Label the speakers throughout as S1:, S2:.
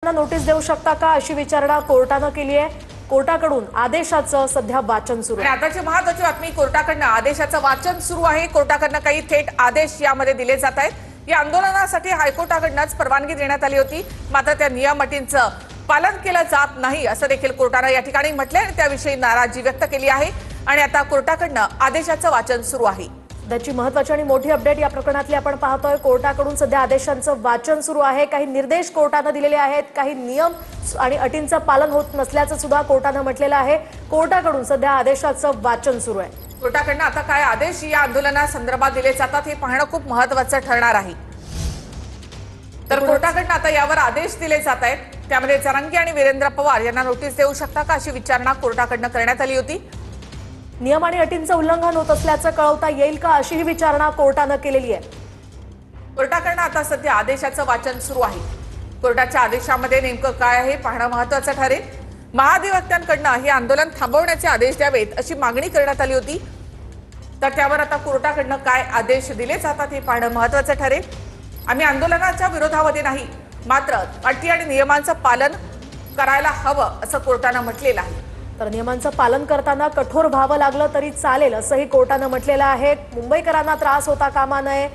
S1: Notice देऊ शकता का अशी विचारणा कोर्टाने केली आहे। कोर्टाकडून आदेशाचं सध्या वाचन सुरू आहे।
S2: आताची महत्त्वाची बातमी कोर्टाकडून आदेशाचं वाचन सुरू आहे। कोर्टाकडून काही थेट आदेश यामध्ये दिले जात आहेत। या आंदोलनासाठी हायकोर्टाकडूनच परवानगी देण्यात आली होती, मात्र त्या नियम अटींचं पालन केलं जात नाही असं देखील कोर्टाने या ठिकाणी म्हटले आणि त्याविषयी नाराजी व्यक्त केली आहे आणि आता कोर्टाकडून आदेशाचं वाचन सुरू आहे।
S1: त्याची महत्त्वाची आणि मोठी अपडेट या प्रकरणातली आपण पाहतोय। कोर्टाकडून सध्या आदेशांचं वाचन सुरू आहे। काही निर्देश कोर्टाने दिलेले आहेत, काही नियम आणि अटींचं पालन होत नसल्याचं सुद्धा कोर्टाने म्हटलेलं आहे। कोर्टाकडून सध्या आदेशाचं वाचन सुरू आहे।
S2: कोर्टाकडून आता काय आदेश या आंदोलनासंदर्भात दिले जातात हे पाहणं खूप महत्त्वाचं ठरणार आहे। तर कोर्टाकडून आता यावर आदेश दिले जात आहेत। त्यामध्ये जरांगे आणि वीरेंद्र पवार यांना नोटीस देऊ शकता का अशी विचारणा कोर्टाकडून करण्यात आली होती।
S1: नियम आणि अटींचं उल्लंघन होत असल्याचं कळवता येईल का अशी ही विचारणा कोर्टाने केलेली आहे।
S2: कोर्टाकडून आता सध्या आदेशाचं वाचन सुरू आहे। कोर्टाच्या आदेशामध्ये नेमकं काय आहे पाहणं महत्त्वाचं ठरेल। महाधिवक्त्यांकडून हे आंदोलन थांबवण्याचे आदेश द्यावेत अशी मागणी करण्यात आली होती, तर त्यावर आता कोर्टाकडून काय आदेश दिले जातात हे पाहणं महत्त्वाचं ठरेल। आम्ही आंदोलनाच्या विरोधामध्ये नाही, मात्र अटी आणि नियमांचं पालन करायला हवं असं कोर्टाने म्हटलेलं आहे।
S1: तर नियमांचं पालन करताना कठोर व्हावं लागलं तरी चालेल असंही कोर्टाने म्हटलेलं आहे। मुंबईकरांना त्रास होता कामा नये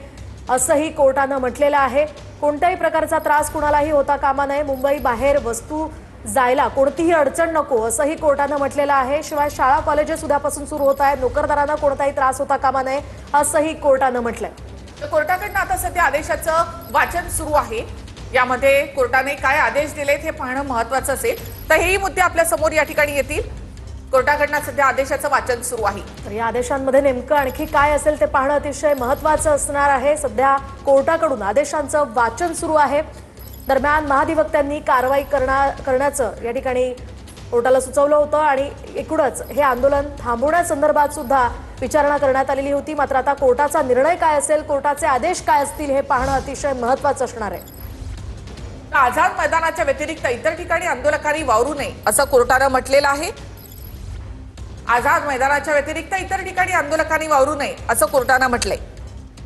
S1: असंही कोर्टाने म्हटलेलं आहे। कोणत्याही प्रकारचा त्रास कुणालाही होता कामा नये, मुंबई बाहेर वस्तू जायला कोणतीही अडचण नको असंही कोर्टाने म्हटलेलं आहे। शिवाय शाळा कॉलेजेस उद्यापासून सुरू होत आहेत, नोकरदारांना कोणताही त्रास होता कामा नये असंही कोर्टाने म्हटलंय।
S2: तर कोर्टाकडून आता सध्या आदेशाचं वाचन सुरू आहे। यामध्ये कोर्टाने काय आदेश दिलेत हे पाहणं महत्त्वाचं असेल, तर हेही मुद्दे आपल्या समोर या ठिकाणी येतील। कोर्टाकडून सध्या आदेशाचं वाचन सुरू आहे।
S1: तर या आदेशांमध्ये नेमकं आणखी काय असेल ते पाहणं अतिशय महत्त्वाचं असणार आहे। सध्या कोर्टाकडून आदेशांचं वाचन सुरू आहे। दरम्यान महाधिवक्त्यांनी कारवाई करण्याचं या ठिकाणी कोर्टाला सुचवलं होतं आणि एकूणच हे आंदोलन थांबवण्यासंदर्भात सुद्धा विचारणा करण्यात आलेली होती। मात्र आता कोर्टाचा निर्णय काय असेल, कोर्टाचे आदेश काय असतील हे पाहणं अतिशय महत्त्वाचं असणार आहे।
S2: आझाद मैदानाच्या व्यतिरिक्त इतर ठिकाणी आंदोलकांनी वावरू नये असं कोर्टाने म्हटलेलं आहे। आझाद मैदानाच्या व्यतिरिक्त इतर ठिकाणी आंदोलकांनी वावरू नये असं कोर्टाने म्हटलंय।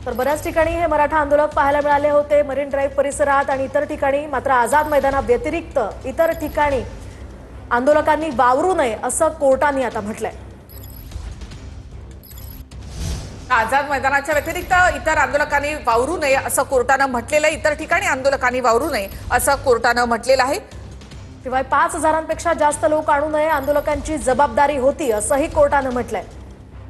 S1: तर बऱ्याच ठिकाणी हे मराठा आंदोलक पाहायला मिळाले होते, मरीन ड्राईव्ह परिसरात आणि इतर ठिकाणी। मात्र आझाद मैदाना व्यतिरिक्त इतर ठिकाणी आंदोलकांनी वावरू नये असं कोर्टाने आता म्हटलंय।
S2: आझाद मैदानाच्या व्यतिरिक्त इतर आंदोलकांनी वावरू नये असं कोर्टाने म्हटलेलं आहे। इतर ठिकाणी आंदोलकांनी वावरू नये असं कोर्टाने म्हटलेलं आहे।
S1: शिवाय 5000पेक्षा जास्त लोक आणू नये, आंदोलकांची जबाबदारी होती असंही कोर्टाने म्हटलंय।